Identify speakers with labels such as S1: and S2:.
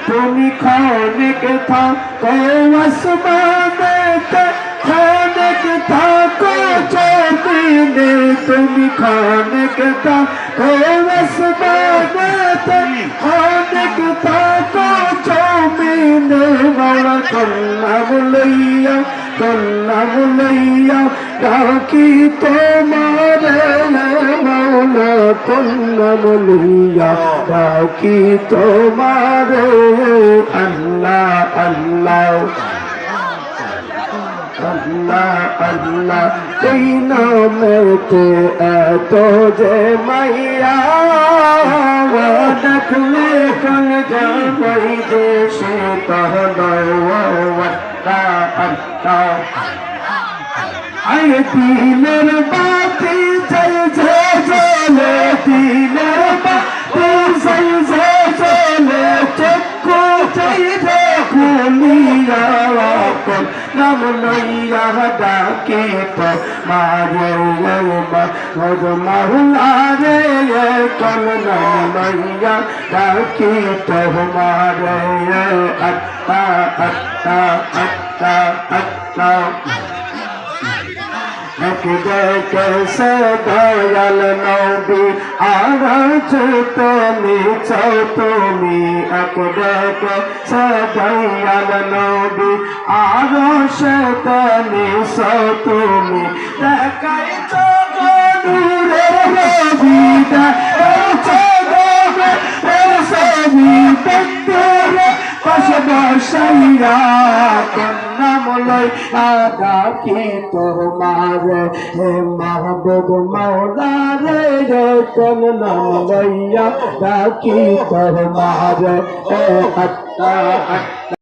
S1: তুমি খানিক থাকো আসমানেতে খানিক থাকো জমিনে তুমি খানিক থাকো আসমানেতে খানিক থাকো জমিনে মাওলা কন্নাম লইয়া ডাকি তোমারে মাওলা কন্নাম লইয়া ডাকি তোমারে আল্লাহ আল্লাহ আল্লাহ আল্লাহ এই নামেতে এত যে মাইয়া ডাকলে কোন যাই দেশে আয় দিলের বাতি জল জ্বলে দিলের বাতি জল জ্বলে চক্ষু চাইবে খুলিয়া নাম লইয়া ডাকে তো মারে মাহুলা রে কল নাম লইয়া ডাকে তো মারে আত্মা আত্মা আত্মা আত্মা এক দেখে দয়াল নবী আর তুমি চাও তুমি এক দেখে দয়াল নবী আর তুমি চাও তুমি দেখাই নূরের নবী পাশে বসাইয়া নাম লইয়া ডাকি তোমার হে মাহবুব মাওলা রে কোন নাম লইয়া ডাকি তোমার হে আত্মা